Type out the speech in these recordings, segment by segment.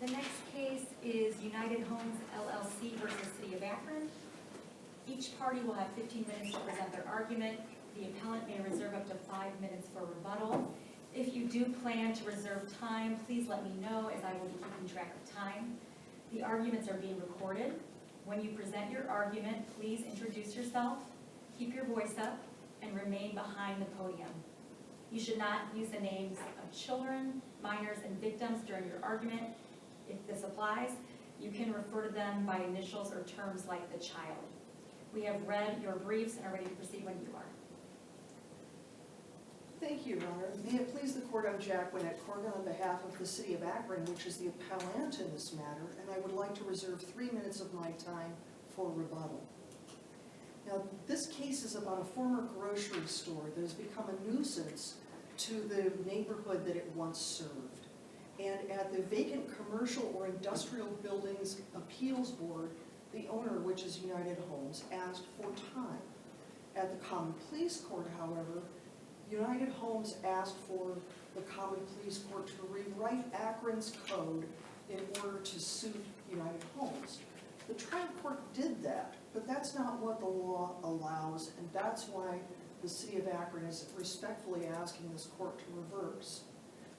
The next case is United Homes LLC versus City of Akron. Each party will have 15 minutes to present their argument. The appellant may reserve up to 5 minutes for rebuttal. If you do plan to reserve time, please let me know as I will be keeping track of time. The arguments are being recorded. When you present your argument, please introduce yourself, keep your voice up, and remain behind the podium. You should not use the names of children, minors, and victims during your argument. If this applies, you can refer to them by initials or terms like the child. We have read your briefs and are ready to proceed when you are. Thank you, Your Honor. May it please the Court, I'm Jack Winnett-Corgan on behalf of the City of Akron, which is the appellant in this matter, and I would like to reserve 3 minutes of my time for rebuttal. Now, this case is about a former grocery store that has become a nuisance to the neighborhood that it once served. And at the Vacant Commercial or Industrial Buildings Appeals Board, the owner, which is United Homes, asked for time. At the Common Pleas Court, however, United Homes asked for the Common Pleas Court to rewrite Akron's code in order to suit United Homes. The trial court did that, but that's not what the law allows, and that's why the City of Akron is respectfully asking this court to reverse.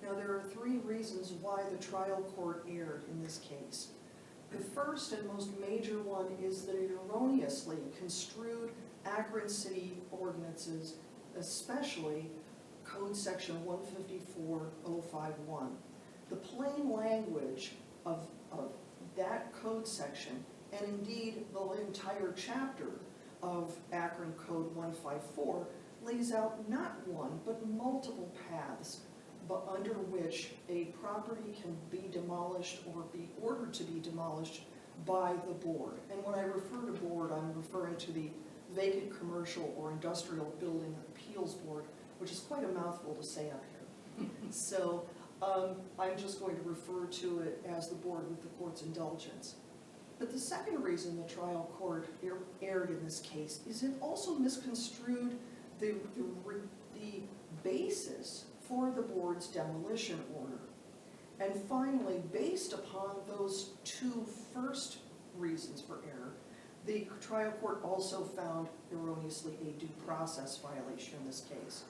Now, there are 3 reasons why the trial court erred in this case. The first and most major one is that it erroneously construed Akron City ordinances, especially Code Section 154.051. The plain language of that code section, and indeed the entire chapter of Akron Code 154, lays out not one but multiple paths but under which a property can be demolished or be ordered to be demolished by the board. And when I refer to board, I'm referring to the Vacant Commercial or Industrial Building Appeals Board, which is quite a mouthful to say up here. So I'm just going to refer to it as the board with the court's indulgence. But the second reason the trial court erred in this case is it also misconstrued the basis for the board's demolition order. And finally, based upon those 2 first reasons for error, the trial court also found erroneously a due process violation in this case.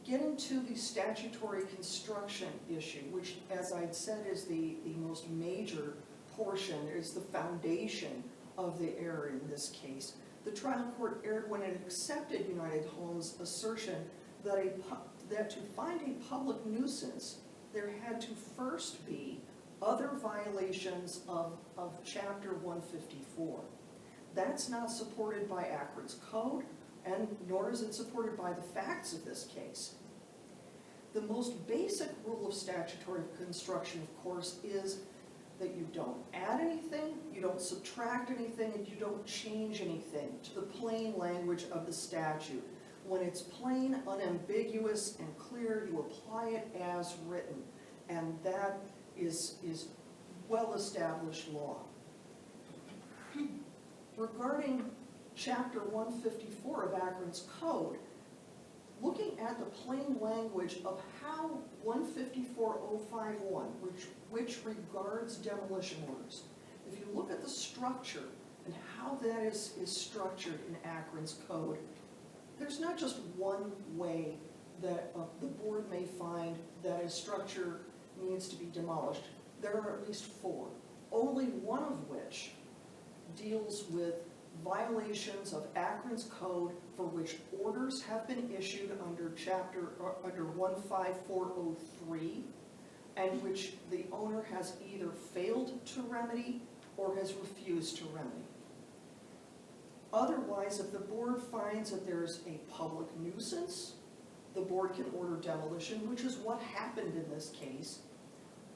Getting to the statutory construction issue, which, as I'd said, is the most major portion, is the foundation of the error in this case. The trial court erred when it accepted United Homes' assertion that to find a public nuisance, there had to first be other violations of Chapter 154. That's not supported by Akron's code, and nor is it supported by the facts of this case. The most basic rule of statutory construction, of course, is that you don't add anything, you don't subtract anything, and you don't change anything to the plain language of the statute. When it's plain, unambiguous, and clear, you apply it as written, and that is well-established law. Regarding Chapter 154 of Akron's code, looking at the plain language of how 154.051, which regards demolition orders, if you look at the structure and how that is structured in Akron's code, there's not just one way that the board may find that a structure needs to be demolished. There are at least 4, only one of which deals with violations of Akron's code for which orders have been issued under 15403, and which the owner has either failed to remedy or has refused to remedy. Otherwise, if the board finds that there's a public nuisance, the board can order demolition, which is what happened in this case,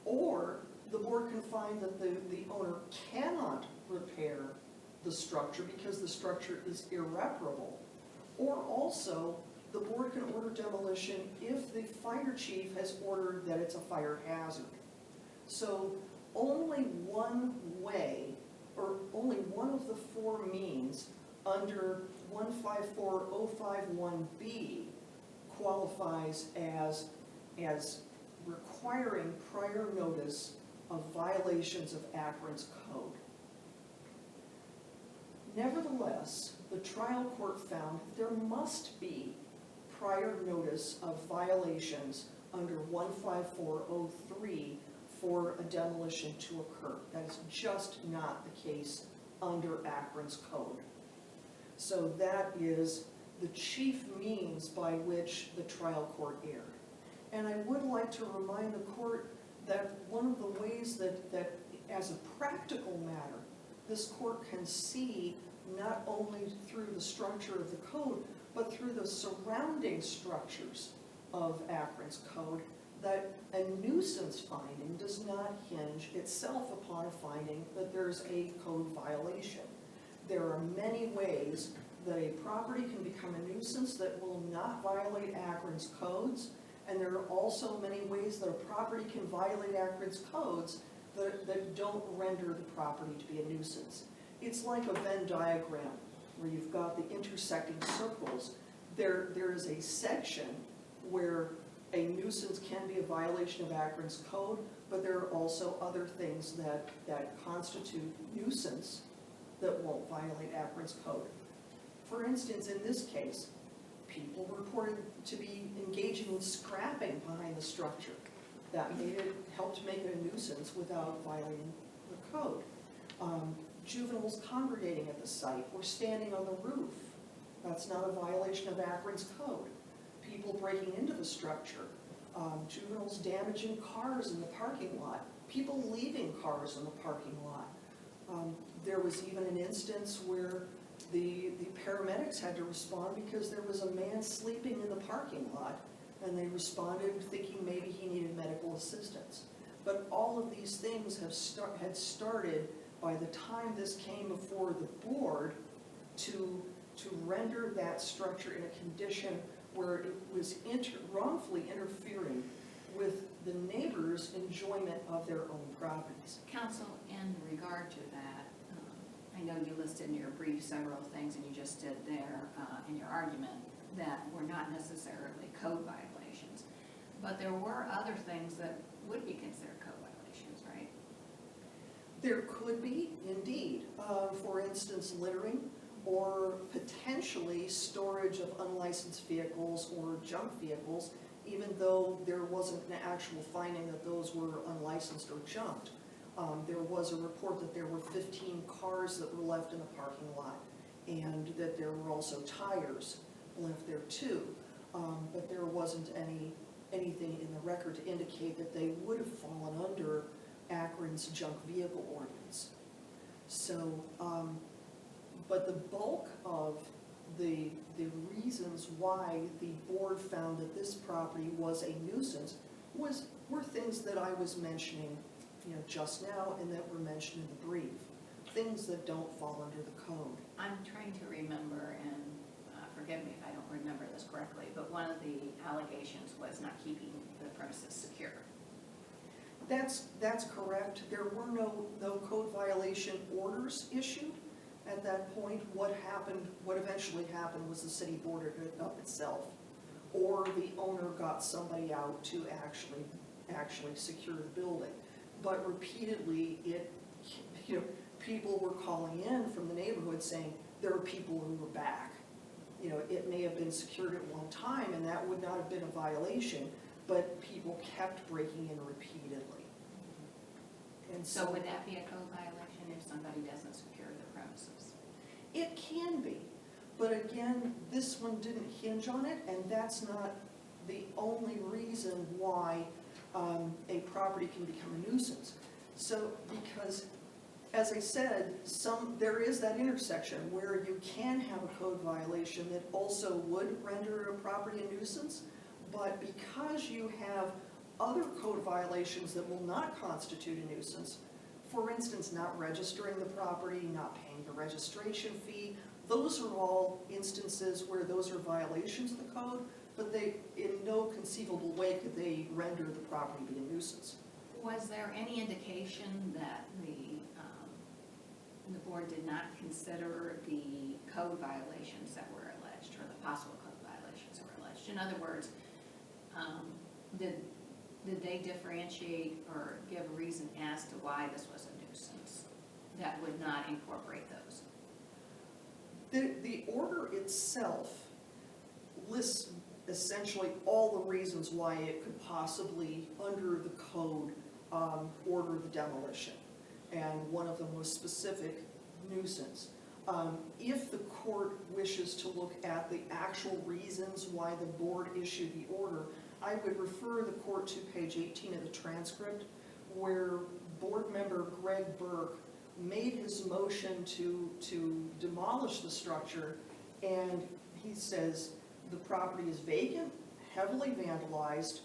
or the board can find that the owner cannot repair the structure because the structure is irreparable, or also the board can order demolition if the fire chief has ordered that it's a fire hazard. So only one way, or only one of the 4 means under 154.051B qualifies as requiring prior notice of violations of Akron's code. Nevertheless, the trial court found there must be prior notice of violations under 15403 for a demolition to occur. That is just not the case under Akron's code. So that is the chief means by which the trial court erred. And I would like to remind the court that one of the ways that as a practical matter, this court can see not only through the structure of the code, but through the surrounding structures of Akron's code, that a nuisance finding does not hinge itself upon a finding that there's a code violation. There are many ways that a property can become a nuisance that will not violate Akron's codes, and there are also many ways that a property can violate Akron's codes that don't render the property to be a nuisance. It's like a Venn diagram where you've got the intersecting circles. There is a section where a nuisance can be a violation of Akron's code, but there are also other things that constitute nuisance that won't violate Akron's code. For instance, in this case, people reported to be engaging in scrapping behind the structure. That helped make it a nuisance without violating the code. Juveniles congregating at the site or standing on the roof. That's not a violation of Akron's code. People breaking into the structure. Juveniles damaging cars in the parking lot. People leaving cars in the parking lot. There was even an instance where the paramedics had to respond because there was a man sleeping in the parking lot, and they responded thinking maybe he needed medical assistance. But all of these things had started by the time this came before the board to render that structure in a condition where it was wrongfully interfering with the neighbors' enjoyment of their own properties. Counsel, in regard to that, I know you listed in your brief several things, and you just did there in your argument, that were not necessarily code violations. But there were other things that would be considered code violations, right? There could be, indeed. For instance, littering, or potentially storage of unlicensed vehicles or junk vehicles, even though there wasn't an actual finding that those were unlicensed or junked. There was a report that there were 15 cars that were left in the parking lot, and that there were also tires left there too. But there wasn't anything in the record to indicate that they would have fallen under Akron's junk vehicle ordinance. So, but the bulk of the reasons why the board found that this property was a nuisance were things that I was mentioning, just now, and that were mentioned in the brief. Things that don't fall under the code. I'm trying to remember, and forgive me if I don't remember this correctly, but one of the allegations was not keeping the premises secure. That's correct. There were no code violation orders issued at that point. What eventually happened was the city boarded it up itself, or the owner got somebody out to actually secure the building. But repeatedly, people were calling in from the neighborhood saying there are people who were back. It may have been secured at one time, and that would not have been a violation, but people kept breaking in repeatedly. And So would that be a code violation if somebody doesn't secure the premises? It can be, but again, this one didn't hinge on it, and that's not the only reason why a property can become a nuisance. So, because, as I said, there is that intersection where you can have a code violation that also would render a property a nuisance, but because you have other code violations that will not constitute a nuisance, for instance, not registering the property, not paying the registration fee, those are all instances where those are violations of the code, but in no conceivable way could they render the property be a nuisance. Was there any indication that the board did not consider the code violations that were alleged, or the possible code violations that were alleged? In other words, did did they differentiate or give a reason as to why this was a nuisance that would not incorporate those? The order itself lists essentially all the reasons why it could possibly, under the code, order the demolition. And one of them was specific nuisance. If the court wishes to look at the actual reasons why the board issued the order, I would refer the court to page 18 of the transcript, where board member Greg Burke made his motion to demolish the structure, and he says the property is vacant, heavily vandalized,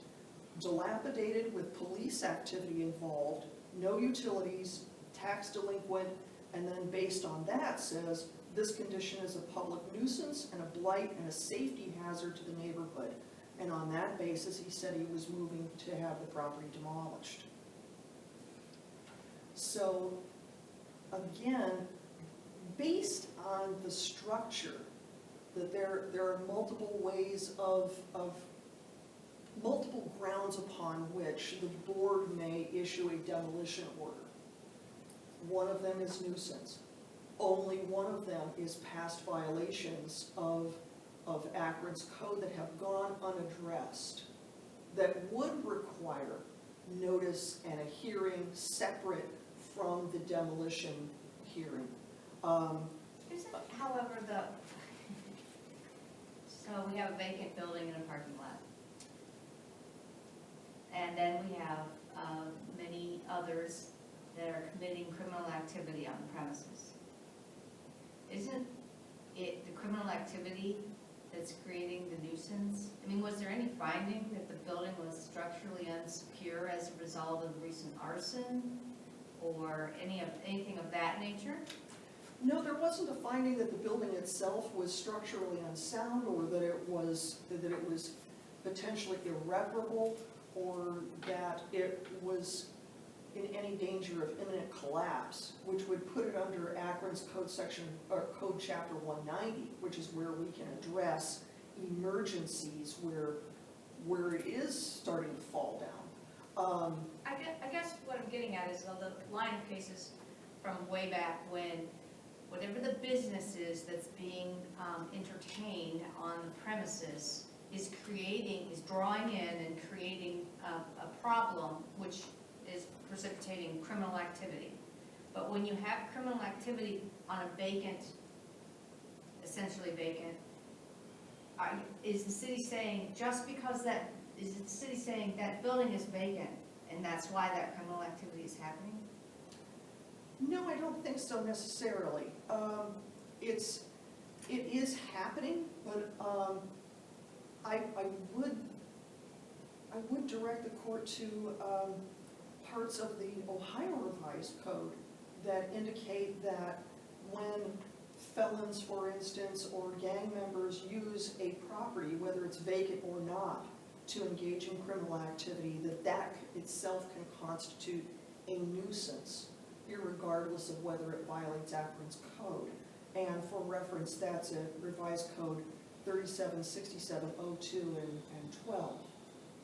dilapidated with police activity involved, no utilities, tax delinquent, and then based on that says this condition is a public nuisance and a blight and a safety hazard to the neighborhood. And on that basis, he said he was moving to have the property demolished. So, again, based on the structure, that there are multiple ways of multiple grounds upon which the board may issue a demolition order. One of them is nuisance. Only one of them is past violations of Akron's code that have gone unaddressed, that would require notice and a hearing separate from the demolition hearing. Isn't, however, so we have a vacant building and a parking lot. And then we have many others that are committing criminal activity on the premises. Isn't it the criminal activity that's creating the nuisance? I mean, was there any finding that the building was structurally unsecure as a result of recent arson or anything of that nature? No, there wasn't a finding that the building itself was structurally unsound, or that it was potentially irreparable, or that it was in any danger of imminent collapse, which would put it under Akron's code section, or code chapter 190, which is where we can address emergencies where it is starting to fall down. I guess what I'm getting at is the line of cases from way back when whatever the business is that's being entertained on the premises is drawing in and creating a problem which is precipitating criminal activity. But when you have criminal activity on a vacant, essentially vacant, is the city saying just because is the city saying that building is vacant and that's why that criminal activity is happening? No, I don't think so necessarily. It is happening, but I would direct the court to parts of the Ohio Revised Code that indicate that when felons, for instance, or gang members use a property, whether it's vacant or not, to engage in criminal activity, that itself can constitute a nuisance, irregardless of whether it violates Akron's code. And for reference, that's a Revised Code 376702 and 12.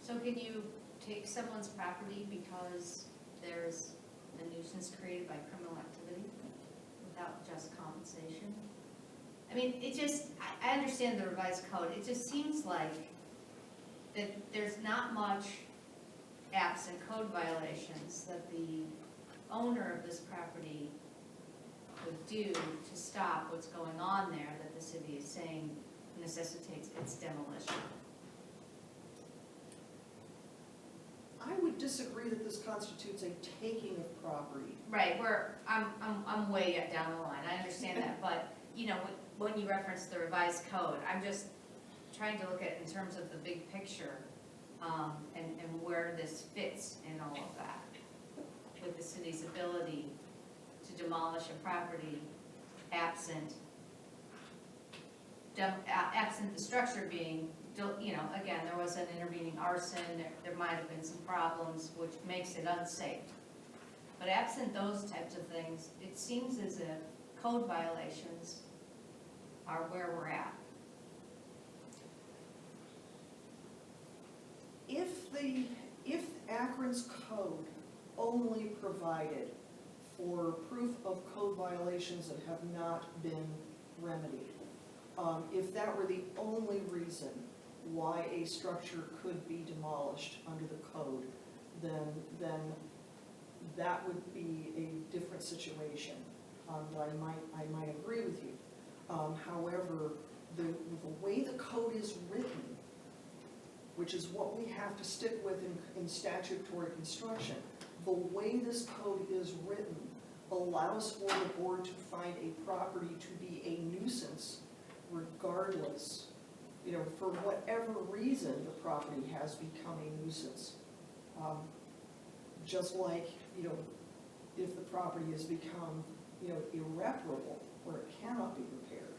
So can you take someone's property because there's a nuisance created by criminal activity without just compensation? I mean, I understand the revised code. It just seems like that there's not much absent code violations that the owner of this property could do to stop what's going on there that the city is saying necessitates its demolition. I would disagree that this constitutes a taking of property. Right, I'm way down the line, I understand that, but, you know, when you reference the revised code, I'm just trying to look at it in terms of the big picture, and where this fits in all of that, with the city's ability to demolish a property absent the structure being, you know, again, there was an intervening arson, there might have been some problems which makes it unsafe. But absent those types of things, it seems as if code violations are where we're at. If Akron's code only provided for proof of code violations that have not been remedied. If that were the only reason why a structure could be demolished under the code, then that would be a different situation. I might agree with you. However, the way the code is written, which is what we have to stick with in statutory construction, the way this code is written allows for the board to find a property to be a nuisance regardless, for whatever reason the property has become a nuisance. Just like, if the property has become, irreparable, or it cannot be repaired.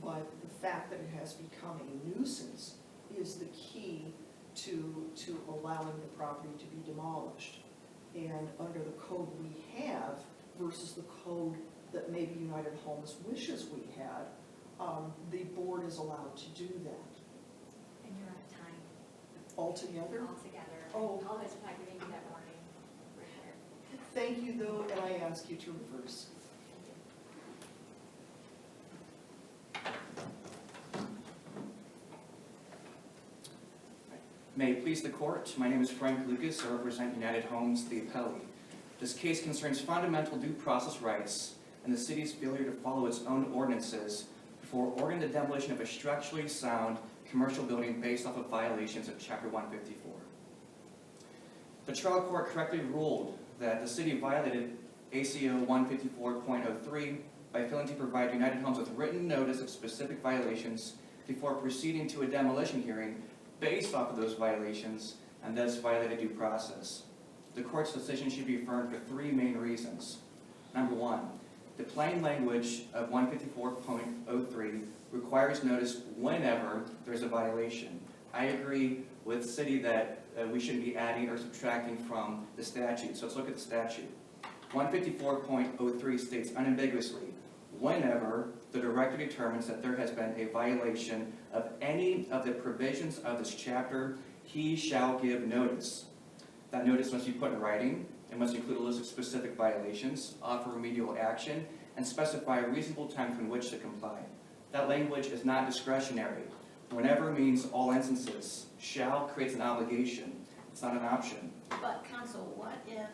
But the fact that it has become a nuisance is the key to allowing the property to be demolished. And under the code we have versus the code that maybe United Homes wishes we had, the board is allowed to do that. And you're out of time Altogether? altogether. Oh. I apologize for not giving you that warning. Thank you though, and I ask you to reverse. May it please the court, my name is Frank Lucas. I represent United Homes, the appellee. This case concerns fundamental due process rights and the city's failure to follow its own ordinances before ordering the demolition of a structurally sound commercial building based off of violations of Chapter 154. The trial court correctly ruled that the city violated ACO 154.03 by failing to provide United Homes with written notice of specific violations before proceeding to a demolition hearing based off of those violations, and thus violated due process. The court's decision should be affirmed for three main reasons. Number one, the plain language of 154.03 requires notice whenever there's a violation. I agree with the city that we shouldn't be adding or subtracting from the statute, so let's look at the statute. 154.03 states unambiguously, whenever the director determines that there has been a violation of any of the provisions of this chapter, he shall give notice. That notice must be put in writing. It must include a list of specific violations, offer remedial action, and specify a reasonable time in which to comply. That language is not discretionary. Whenever means all instances. Shall creates an obligation. It's not an option. But counsel, what if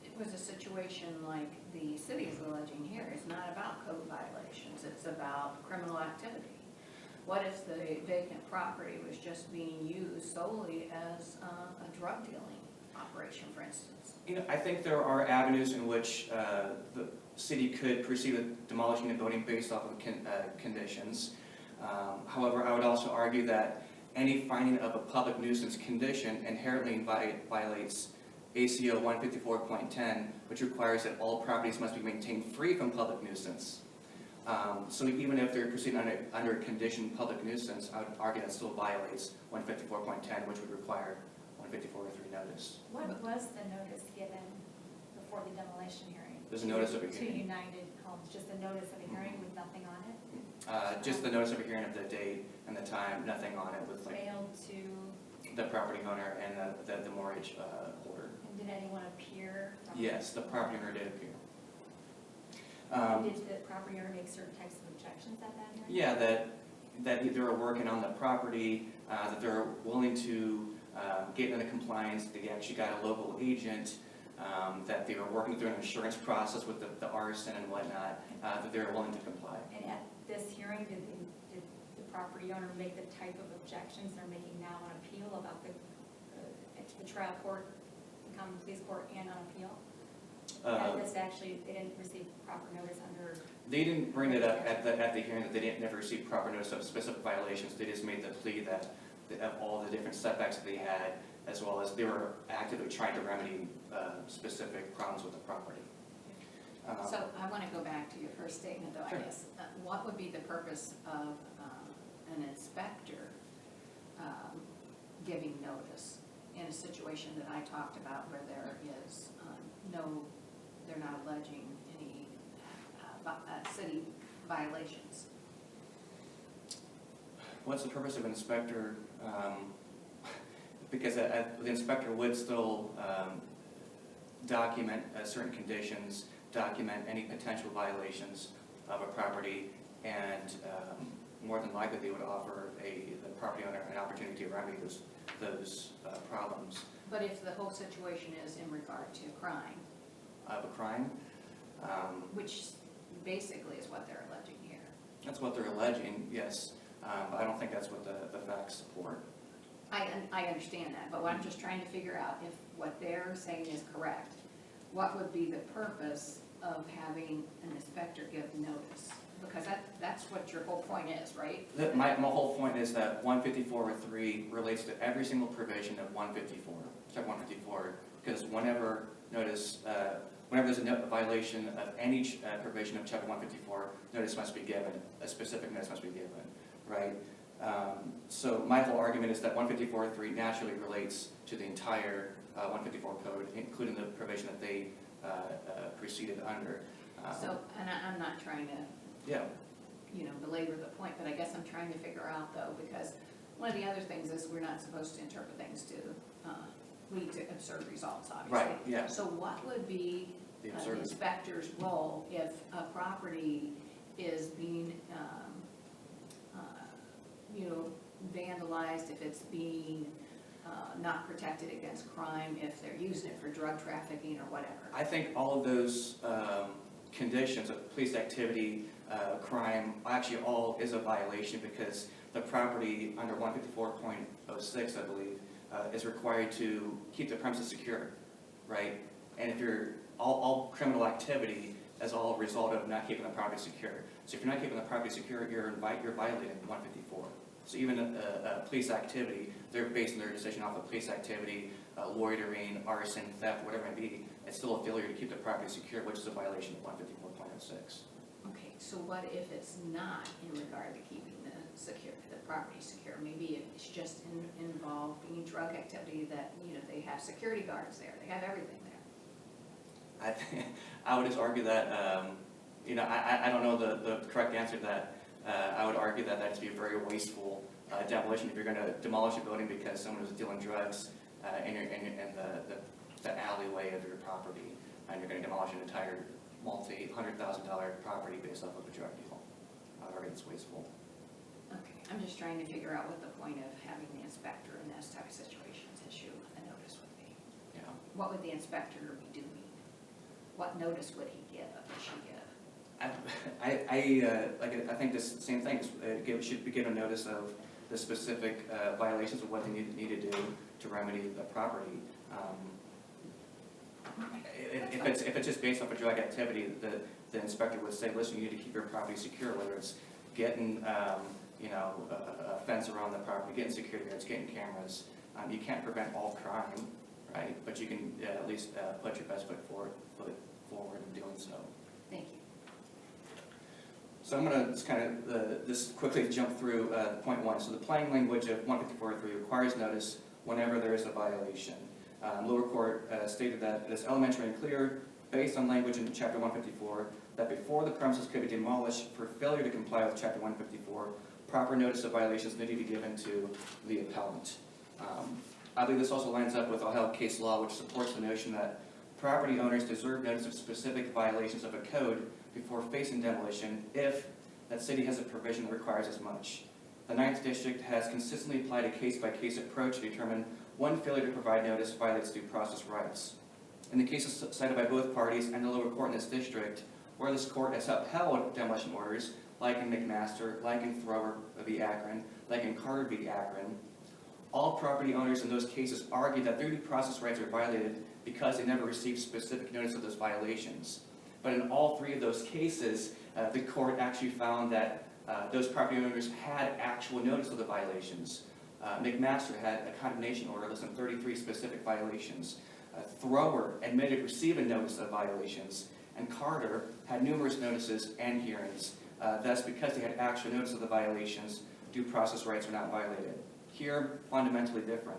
it was a situation like the city is alleging here? It's not about code violations, it's about criminal activity. What if the vacant property was just being used solely as a drug dealing operation, for instance? I think there are avenues in which the city could proceed with demolishing a building based off of conditions. However, I would also argue that any finding of a public nuisance condition inherently violates ACO 154.10, which requires that all properties must be maintained free from public nuisance. So even if they're proceeding under a condition public nuisance, I would argue that still violates 154.10, which would require 154.03 notice. What was the notice given before the demolition hearing? There's a notice of a To hearing. United Homes, just a notice of a hearing with nothing on it? Just the notice of a hearing of the date and the time, nothing on it with like Mailed to, the property owner and the mortgage holder. and did anyone appear? Yes, the property owner did appear. Did the property owner make certain types of objections at that hearing? Yeah, that they were working on the property, that they're willing to get into compliance. They actually got a local agent, that they were working through an insurance process with the arson and whatnot, that they were willing to comply. And at this hearing, did the property owner make the type of objections they're making now on appeal about the trial court, the common pleas court, and on appeal? This actually, they didn't receive proper notice under. They didn't bring it up at the hearing that they didn't never receive proper notice of specific violations. They just made the plea that of all the different setbacks that they had, as well as they were actively trying to remedy specific problems with the property. So I want to go back to your first statement, though, Sure. I guess. What would be the purpose of an inspector giving notice in a situation that I talked about where there is they're not alleging any city violations? What's the purpose of an inspector? because the inspector would still document certain conditions, document any potential violations of a property, and more than likely they would offer the property owner an opportunity to remedy those problems. But if the whole situation is in regard to crime, Of a crime, which basically is what they're alleging here. that's what they're alleging, yes, but I don't think that's what the facts support. I understand that, but what I'm just trying to figure out, if what they're saying is correct, what would be the purpose of having an inspector give notice? Because that's what your whole point is, right? My whole point is that 154.3 relates to every single provision of 154, Chapter 154, because whenever there's a violation of any provision of Chapter 154, notice must be given, a specific notice must be given, right? So my whole argument is that 154.3 naturally relates to the entire 154 code, including the provision that they proceeded under. So, and I'm not trying to, Yeah. belabor the point, but I guess I'm trying to figure out though, because one of the other things is we're not supposed to interpret things to lead to absurd results, obviously. Right, yeah. So what would be The an absurdity. inspector's role if a property is being, vandalized, if it's being not protected against crime, if they're using it for drug trafficking or whatever? I think all of those conditions of police activity, crime, actually all is a violation because the property under 154.06, I believe, is required to keep the premises secure, right? And if all criminal activity is all a result of not keeping the property secure. So if you're not keeping the property secure, you're violating 154. So even police activity, they're basing their decision off of police activity, loitering, arson, theft, whatever it may be. It's still a failure to keep the property secure, which is a violation of 154.06. Okay, so what if it's not in regard to keeping the property secure? Maybe it's just involving drug activity that, they have security guards there, they have everything there. I would just argue that, I don't know the correct answer to that. I would argue that that'd be a very wasteful demolition if you're going to demolish a building because someone was dealing drugs in the alleyway of your property, and you're going to demolish an entire multi-$100,000 property based off of a drug deal. I would argue it's wasteful. Okay, I'm just trying to figure out what the point of having the inspector in this type of situations issue a notice would be. Yeah. What would the inspector be doing? What notice would he give, or she give? I think this same thing should be given notice of the specific violations of what they need to do to remedy the property. If it's just based off of drug activity, the inspector would say, listen, you need to keep your property secure, whether it's getting a fence around the property, getting security guards, getting cameras. You can't prevent all crime, right? But you can at least put your best foot forward in doing so. Thank you. So I'm going to just kind of just quickly jump through point one. So the plain language of 154.3 requires notice whenever there is a violation. Lower court stated that it is elementary and clear, based on language in Chapter 154, that before the premises could be demolished for failure to comply with Chapter 154, proper notice of violations needed to be given to the appellant. I believe this also lines up with Ohio case law, which supports the notion that property owners deserve notice of specific violations of a code before facing demolition if that city has a provision that requires as much. The 9th District has consistently applied a case-by-case approach to determine when failure to provide notice violates due process rights. In the cases cited by both parties and the lower court in this district, where this court has upheld demolition orders, like in McMaster, like in Thrower v. Akron, like in Carter v. Akron, all property owners in those cases argued that their due process rights are violated because they never received specific notice of those violations. But in all three of those cases, the court actually found that those property owners had actual notice of the violations. McMaster had a condemnation order listing 33 specific violations. Thrower admitted receiving notice of violations, and Carter had numerous notices and hearings. Thus, because they had actual notice of the violations, due process rights were not violated. Here, fundamentally different.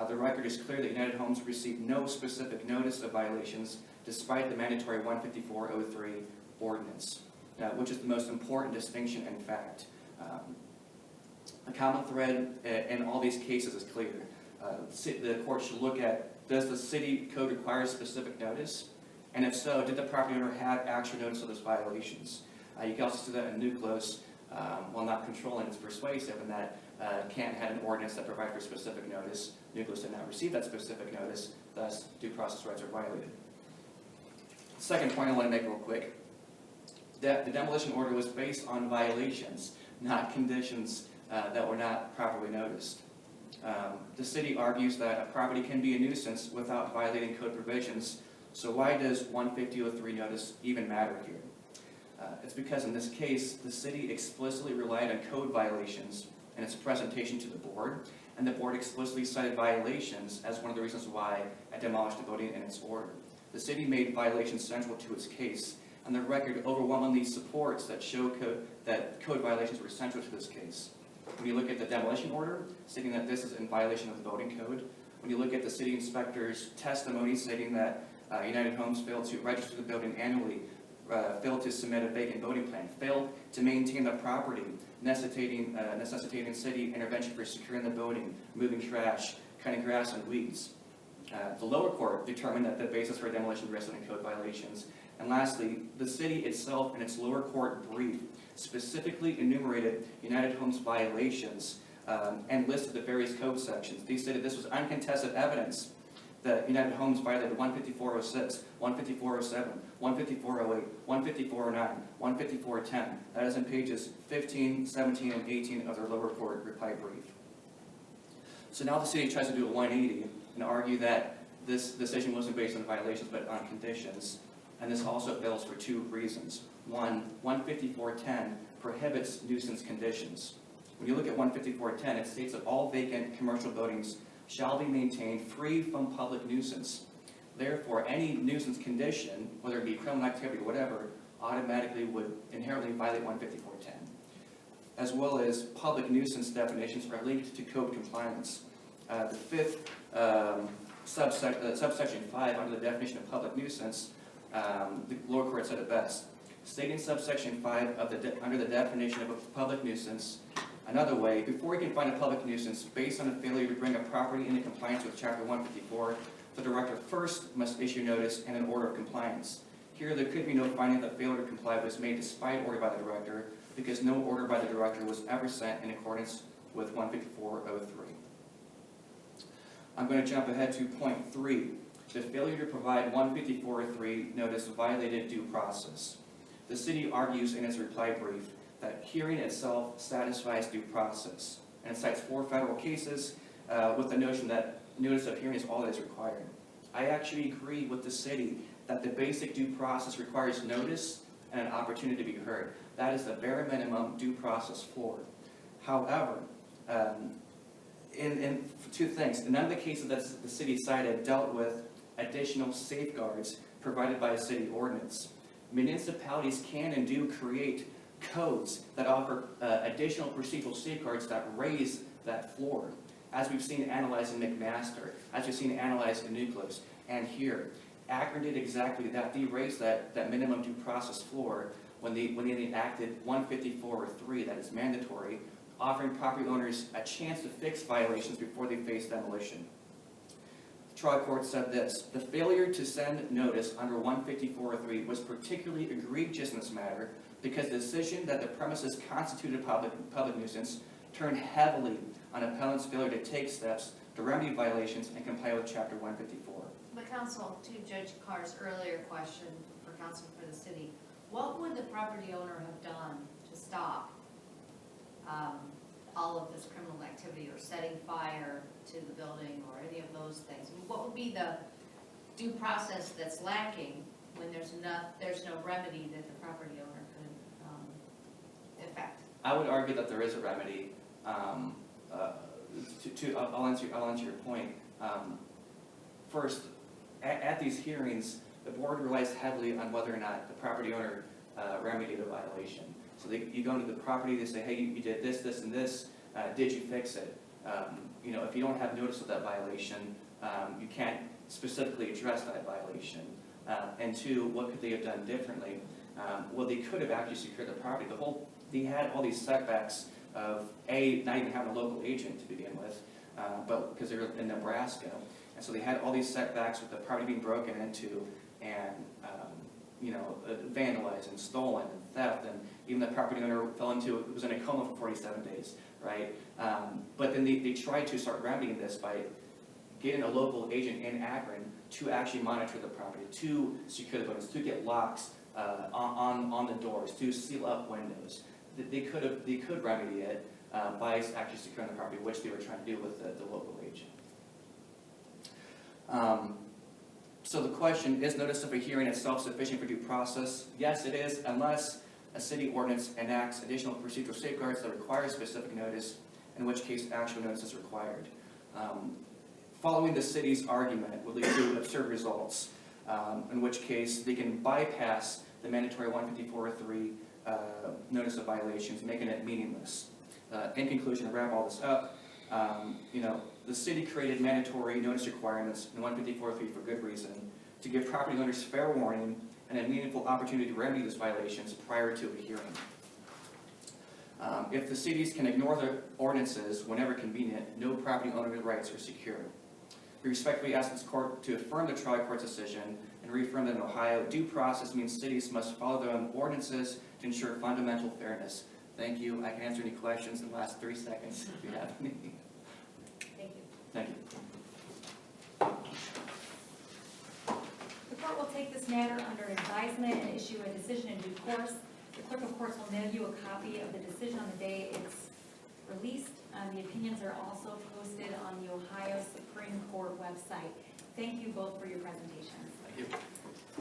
The record is clear that United Homes received no specific notice of violations despite the mandatory 154.03 ordinance, which is the most important distinction in fact. The common thread in all these cases is clear. the court should look at, does the city code require specific notice? And if so, did the property owner have actual notice of those violations? You can also see that in nucleus, while not controlling, it's persuasive in that Canton had an ordinance that provided for specific notice. Nucleus did not receive that specific notice, thus due process rights are violated. Second point I want to make real quick, that the demolition order was based on violations, not conditions that were not properly noticed. The city argues that a property can be a nuisance without violating code provisions, so why does 150.03 notice even matter here? It's because in this case, the city explicitly relied on code violations in its presentation to the board, and the board explicitly cited violations as one of the reasons why it demolished the building in its order. The city made violations central to its case, and the record overwhelmingly supports that code violations were central to this case. When you look at the demolition order, stating that this is in violation of the building code, when you look at the city inspector's testimony stating that United Homes failed to register the building annually, failed to submit a vacant building plan, failed to maintain the property, necessitating city intervention for securing the building, moving trash, cutting grass and weeds. The lower court determined that the basis for demolition rested in code violations. And lastly, the city itself in its lower court brief specifically enumerated United Homes violations and listed the various code sections. They stated this was uncontested evidence that United Homes violated 154.06, 154.07, 154.08, 154.09, 154.10. That is in pages 15, 17, and 18 of their lower court reply brief. So now the city tries to do a 180 and argue that this decision wasn't based on violations but on conditions. And this also fails for two reasons. One, 154.10 prohibits nuisance conditions. When you look at 154.10, it states that all vacant commercial buildings shall be maintained free from public nuisance. Therefore, any nuisance condition, whether it be criminal activity or whatever, automatically would inherently violate 154.10. As well as public nuisance definitions are linked to code compliance. The fifth subsection 5 under the definition of public nuisance, the lower court said it best. Stating subsection 5 under the definition of a public nuisance, another way, before you can find a public nuisance based on a failure to bring a property into compliance with Chapter 154, the director first must issue notice and an order of compliance. Here, there could be no finding that failure to comply was made despite order by the director, because no order by the director was ever sent in accordance with 154.03. I'm going to jump ahead to point 3. The failure to provide 154.03 notice violated due process. The city argues in its reply brief that hearing itself satisfies due process, and it cites 4 federal cases with the notion that notice of hearing is all that is required. I actually agree with the city that the basic due process requires notice and an opportunity to be heard. That is the bare minimum due process floor. However, in 2 things, none of the cases that the city cited dealt with additional safeguards provided by a city ordinance. Municipalities can and do create codes that offer additional procedural safeguards that raise that floor, as we've seen analyzed in McMaster, as we've seen analyzed in Nucleus, and here. Akron did exactly that. They raised that minimum due process floor when they enacted 154.03, that is mandatory, offering property owners a chance to fix violations before they face demolition. The trial court said this: the failure to send notice under 154.03 was particularly egregious in this matter because the decision that the premises constituted public nuisance turned heavily on appellant's failure to take steps to remedy violations and comply with Chapter 154. But counsel, to Judge Carr's earlier question for counsel for the city, what would the property owner have done to stop all of this criminal activity or setting fire to the building or any of those things? I mean, what would be the due process that's lacking when there's no remedy that the property owner could effect? I would argue that there is a remedy. I'll answer your point. First, at these hearings, the board relies heavily on whether or not the property owner remedied a violation. So you go into the property, they say, hey, you did this, this, and this. Did you fix it? If you don't have notice of that violation, you can't specifically address that violation. And 2, what could they have done differently? Well, they could have actually secured the property. They had all these setbacks of A, not even having a local agent to begin with, but because they were in Nebraska. And so they had all these setbacks with the property being broken into and, vandalized and stolen and theft, and even the property owner was in a coma for 47 days, right? But then they tried to start remedying this by getting a local agent in Akron to actually monitor the property, to secure the buildings, to get locks on the doors, to seal up windows. They could remedy it by actually securing the property, which they were trying to do with the local agent. So the question, is notice of a hearing itself sufficient for due process? Yes, it is, unless a city ordinance enacts additional procedural safeguards that require specific notice, in which case actual notice is required. Following the city's argument would lead to absurd results, in which case they can bypass the mandatory 154.3 notice of violations, making it meaningless. In conclusion, to wrap all this up, the city created mandatory notice requirements in 154.3 for good reason, to give property owners fair warning and a meaningful opportunity to remedy these violations prior to a hearing. If the cities can ignore the ordinances whenever convenient, no property owner rights are secure. We respectfully ask this court to affirm the trial court's decision and reaffirm that in Ohio, due process means cities must follow their own ordinances to ensure fundamental fairness. Thank you. I can answer any questions in the last 3 seconds if you have any. Thank you. Thank you. The court will take this matter under advisement and issue a decision in due course. The clerk of courts will mail you a copy of the decision on the day it's released. The opinions are also posted on the Ohio Supreme Court website. Thank you both for your presentations. Thank you.